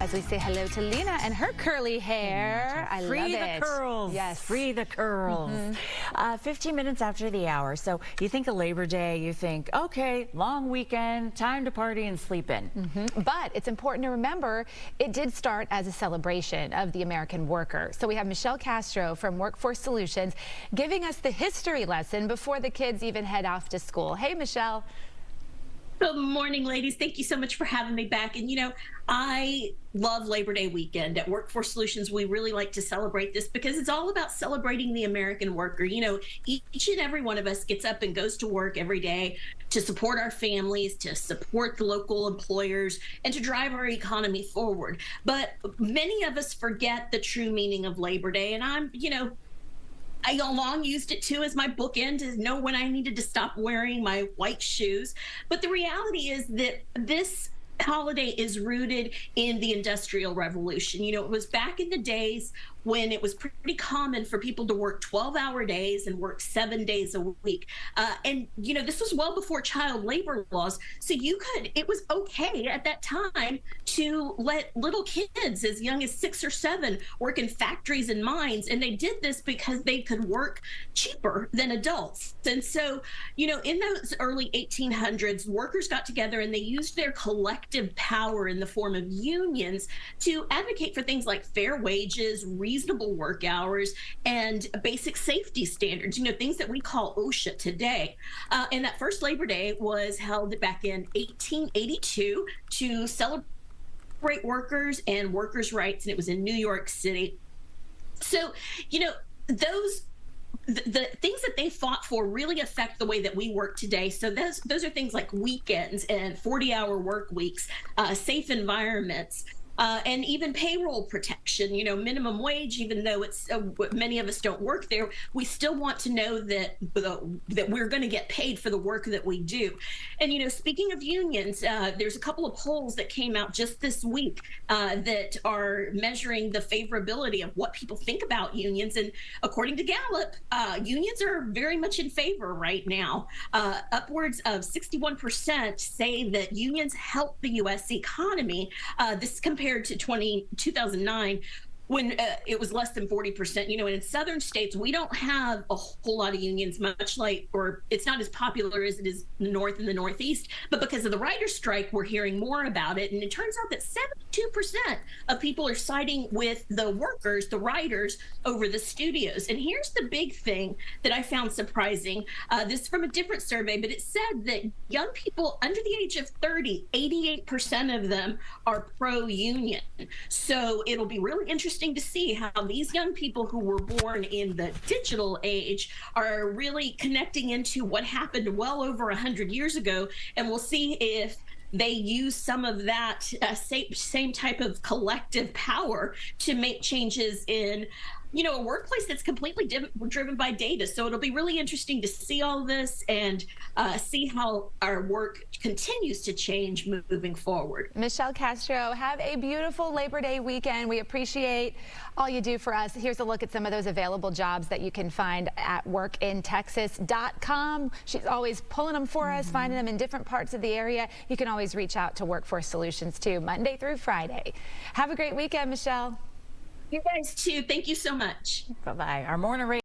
as we say hello to Lena and her curly hair. I love it. Free the curls. Yes. Free the curls. 15 minutes after the hour. So you think of Labor Day, you think, okay, long weekend, time to party and sleep in. But it's important to remember it did start as a celebration of the American worker. So we have Michelle Castrow from Workforce Solutions giving us the history lesson before the kids even head off to school. Hey, Michelle. Good morning, ladies. Thank you so much for having me back. And, you know, I love Labor Day weekend. At Workforce Solutions, we really like to celebrate this because it's all about celebrating the American worker. You know, each and every one of us gets up and goes to work every day to support our families, to support the local employers, and to drive our economy forward. But many of us forget the true meaning of Labor Day. And I long used it too as my bookend to know when I needed to stop wearing my white shoes. But the reality is that this holiday is rooted in the Industrial Revolution. You know, it was back in the days when it was pretty common for people to work 12-hour days and work 7 days a week. And, you know, this was well before child labor laws. So it was okay at that time to let little kids as young as 6 or 7 work in factories and mines. And they did this because they could work cheaper than adults. And so, you know, in those early 1800s, workers got together and they used their collective power in the form of unions to advocate for things like fair wages, reasonable work hours, and basic safety standards, you know, things that we call OSHA today. And that first Labor Day was held back in 1882 to celebrate workers and workers' rights, and it was in New York City. So, you know, the things that they fought for really affect the way that we work today. So those are things like weekends and 40-hour work weeks, safe environments, and even payroll protection, you know, minimum wage. Even though it's many of us don't work there, we still want to know that we're going to get paid for the work that we do. And, you know, speaking of unions, there's a couple of polls that came out just this week that are measuring the favorability of what people think about unions. And according to Gallup, unions are very much in favor right now. Upwards of 61% say that unions help the U.S. economy. This compared to 2009, when it was less than 40%. You know, and in southern states, we don't have a whole lot of unions, much like, or it's not as popular as it is in the North and the Northeast. But because of the writer's strike, we're hearing more about it. And it turns out that 72% of people are siding with the workers, the writers, over the studios. And here's the big thing that I found surprising. This is from a different survey, but it said that young people under the age of 30, 88% of them are pro-union. So it'll be really interesting to see how these young people who were born in the digital age are really connecting into what happened well over 100 years ago. And we'll see if they use some of that same type of collective power to make changes in, you know, a workplace that's completely driven by data. So it'll be really interesting to see all this and see how our work continues to change moving forward. Michelle Castrow, have a beautiful Labor Day weekend. We appreciate all you do for us. Here's a look at some of those available jobs that you can find at workintexas.com. She's always pulling them for us, finding them in different parts of the area. You can always reach out to Workforce Solutions too, Monday through Friday. Have a great weekend, Michelle. You guys too. Thank you so much. Bye-bye. Our morning